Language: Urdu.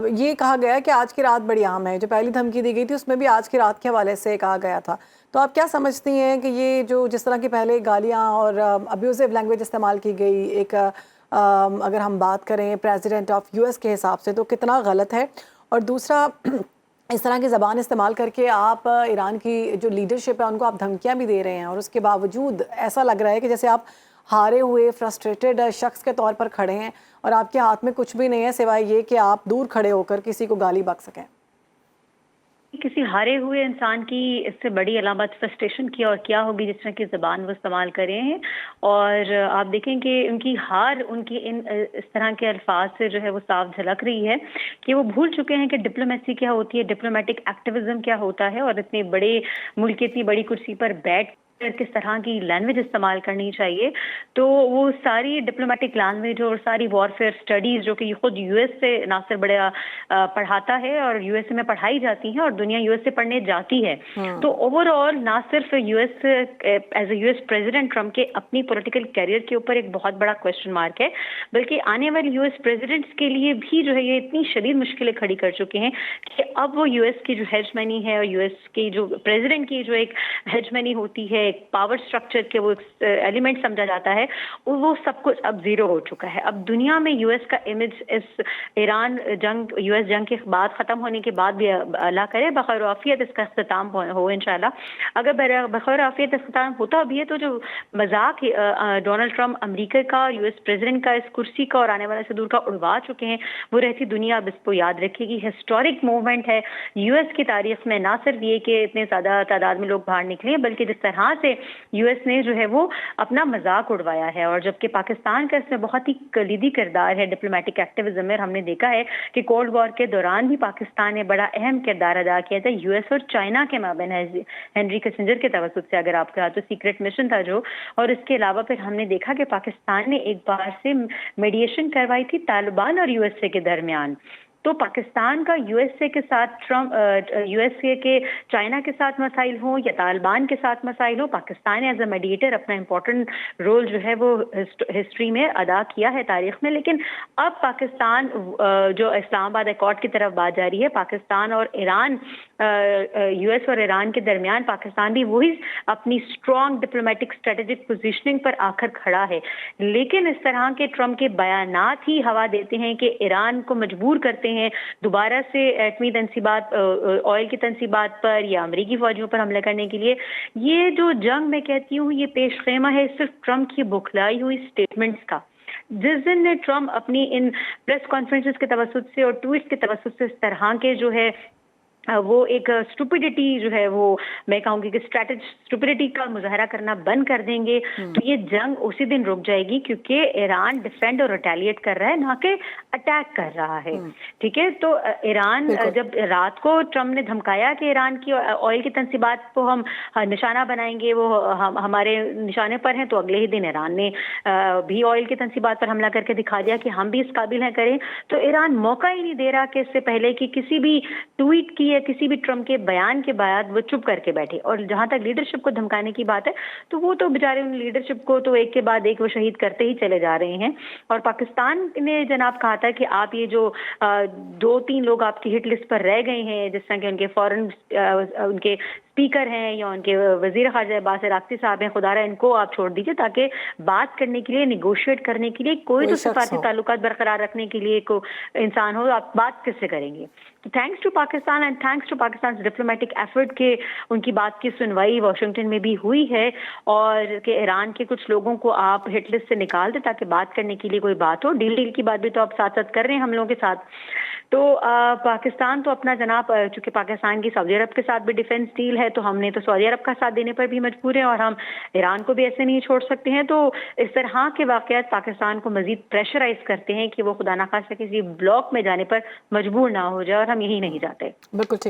یہ کہا گیا ہے کہ آج کی رات بڑی اہم ہے. جو پہلی دھمکی دی گئی تھی اس میں بھی آج کی رات کے حوالے سے کہا گیا تھا. تو آپ کیا سمجھتی ہیں کہ یہ جو جس طرح کی پہلے گالیاں اور ابیوزو لینگویج استعمال کی گئی ایک اگر ہم بات کریں پریزیڈنٹ آف یو ایس کے حساب سے تو کتنا غلط ہے؟ اور دوسرا اس طرح کی زبان استعمال کر کے آپ ایران کی جو لیڈرشپ ہے ان کو آپ دھمکیاں بھی دے رہے ہیں اور اس کے باوجود ایسا لگ رہا ہے کہ جیسے آپ ہارے ہوئے فرسٹریٹڈ شخص کے طور پر کھڑے ہیں اور آپ کے ہاتھ میں کچھ بھی نہیں ہے سوائے یہ کہ آپ دور کھڑے ہو کر کسی کو گالی بک سکیں. کسی ہارے ہوئے انسان کی اس سے بڑی علامت فرسٹریشن کی اور کیا ہوگی جس طرح کی زبان وہ استعمال کر رہے ہیں. اور آپ دیکھیں کہ ان کی ہار ان کی اس طرح کے الفاظ سے جو ہے وہ صاف جھلک رہی ہے کہ وہ بھول چکے ہیں کہ ڈپلومیسی کیا ہوتی ہے, ڈپلومیٹک ایکٹیویزم کیا ہوتا ہے, اور اتنے بڑے ملک کی اتنی بڑی کرسی پر بیٹھ کس طرح کی لینگویج استعمال کرنی چاہیے. تو وہ ساری ڈپلومیٹک لینگویج اور ساری وارفیئر اسٹڈیز جو کہ خود یو ایس سے ناصر بڑا پڑھاتا ہے اور یو ایس اے میں پڑھائی جاتی ہیں اور دنیا یو ایس سے پڑھنے جاتی ہے. تو اوور آل نہ صرف U S as a U S president Trump کے اپنی پولیٹیکل کیریئر کے اوپر ایک بہت بڑا کوشچن مارک ہے, بلکہ آنے والے یو ایس پریزیڈنٹس کے لیے بھی جو ہے یہ اتنی شدید مشکلیں کھڑی کر چکے ہیں کہ اب وہ یو ایس کی جو ہیجمنی ہے اور یو ایس کی جو پریزیڈنٹ کی جو ایک ہیجمنی ہوتی ہے, پاور سٹرکچر کے وہ ایلیمنٹ سمجھا جاتا ہے, وہ سب کچھ اب زیرو ہو چکا ہے. اب دنیا میں یو ایس کا امیج اس ایران جنگ یو ایس جنگ کے بعد ختم ہونے کے بعد بھی اللہ کرے بخیر عافیت اس کا اختتام ہو انشاءاللہ. اگر بخیر عافیت اختتام ہوتا بھی ہے تو جو مذاق ڈونلڈ ٹرمپ امریکہ کا یو ایس پریزیڈنٹ کا اس کرسی کا اور آنے والے سے دور کا اڑوا چکے ہیں, وہ رہتی دنیا اب اس کو یاد رکھے گی. ہسٹورک موومنٹ ہے یو ایس کی تاریخ میں, نہ صرف یہ کہ اتنے زیادہ تعداد میں لوگ باہر نکلے بلکہ جس طرح سے یو ایس نے جو ہے وہ اپنا مذاق اڑوایا ہے. اور جبکہ پاکستان کا اس میں بہت ہی کلیدی کردار ہے ڈپلومیٹک ایکٹیویزم میں. ہم نے دیکھا ہے کہ کولڈ وار کے دوران بھی پاکستان نے بڑا اہم کردار ادا کیا تھا یو ایس اور چائنا کے مابین ہنری کسنجر کے توسط سے, اگر آپ کا تو سیکرٹ مشن تھا جو. اور اس کے علاوہ پھر ہم نے دیکھا کہ پاکستان نے ایک بار سے میڈیشن کروائی تھی طالبان اور یو ایس اے کے درمیان. تو پاکستان کا یو ایس اے کے ساتھ یو ایس اے کے چائنا کے ساتھ مسائل ہوں یا طالبان کے ساتھ مسائل ہوں, پاکستان نے ایز اے میڈیٹر اپنا امپورٹنٹ رول جو ہے وہ ہسٹری میں ادا کیا ہے, تاریخ میں. لیکن اب پاکستان جو اسلام آباد ایکارڈ کی طرف بات جاری ہے, پاکستان اور ایران یو ایس اور ایران کے درمیان پاکستان بھی وہی اپنی اسٹرانگ ڈپلومیٹک اسٹریٹجک پوزیشننگ پر آ کر کھڑا ہے. لیکن اس طرح کے ٹرمپ کے بیانات ہی ہوا دیتے ہیں کہ ایران کو مجبور کرتے ہیں دوبارہ سے ایٹمی تنصیبات آئل کی تنصیبات پر یا امریکی فوجیوں پر حملہ کرنے کے لیے. یہ جو جنگ میں کہتی ہوں یہ پیش خیمہ ہے صرف ٹرمپ کی بکھلائی ہوئی اسٹیٹمنٹس کا. جس دن نے ٹرمپ اپنی ان پریس کانفرنسز کے توسط سے اور ٹویٹس کے توسط سے اس طرح کے جو ہے وہ ایک اسٹوپڈیٹی جو ہے وہ میں کہوں گی کہ اسٹوپڈیٹی کا مظاہرہ کرنا بند کر دیں گے تو یہ جنگ اسی دن رک جائے گی, کیونکہ ایران ڈیفینڈ اور ریٹیلیٹ کر رہا ہے نہ کہ اٹیک کر رہا ہے. ٹھیک ہے, تو ایران جب رات کو ٹرمپ نے دھمکایا کہ ایران کی آئل کی تنصیبات کو ہم نشانہ بنائیں گے, وہ ہمارے نشانے پر ہیں, تو اگلے ہی دن ایران نے بھی آئل کی تنصیبات پر حملہ کر کے دکھا دیا کہ ہم بھی اس قابل ہیں کریں. تو ایران موقع ہی نہیں دے رہا کہ اس سے پہلے کہ کسی بھی ٹویٹ کی کسی بھی ٹرمپ کے بیان کے بعد وہ چپ کر کے بیٹھے. اور جہاں تک لیڈرشپ کو دھمکانے کی بات ہے تو وہ تو بیچارے ان لیڈرشپ کو تو ایک کے بعد ایک وہ شہید کرتے ہی چلے جا رہے ہیں. اور پاکستان نے جناب کہا تھا کہ آپ یہ جو 2-3 لوگ آپ کی ہٹ لسٹ پر رہ گئے ہیں, جس طرح کہ ان کے فورن ان کے اسپیکر ہیں یا ان کے وزیر خارجہ عباس عراقچی صاحب ہیں, خدا رہا ان کو آپ چھوڑ دیجیے تاکہ بات کرنے کے لیے نیگوشیٹ کرنے کے لیے کوئی تو سفارتی تعلقات برقرار رکھنے کے لیے کوئی انسان ہو. آپ بات کس سے کریں گے؟ تو thanks to Pakistan and thanks to Pakistan diplomatic effort کے ان کی بات کی سنوائی واشنگٹن میں بھی ہوئی ہے, اور کہ ایران کے کچھ لوگوں کو آپ ہٹ لسٹ سے نکال دیں تاکہ بات کرنے کے لیے کوئی بات ہو. ڈیل کی بات بھی تو آپ ساتھ ساتھ کر رہے ہیں ہم لوگوں کے ساتھ. تو پاکستان تو اپنا جناب چونکہ پاکستان کی سعودی عرب کے ساتھ بھی ڈیفنس ڈیل ہے تو ہم نے تو سعودی عرب کا ساتھ دینے پر بھی مجبور ہیں, اور ہم ایران کو بھی ایسے نہیں چھوڑ سکتے ہیں. تو اس طرح کے واقعات پاکستان کو مزید پریشرائز کرتے ہیں کہ وہ خدا نخواستہ کسی بلاک میں جانے پر مجبور نہ ہو جائے, اور ہم یہی نہیں چاہتے. بالکل ٹھیک ہے.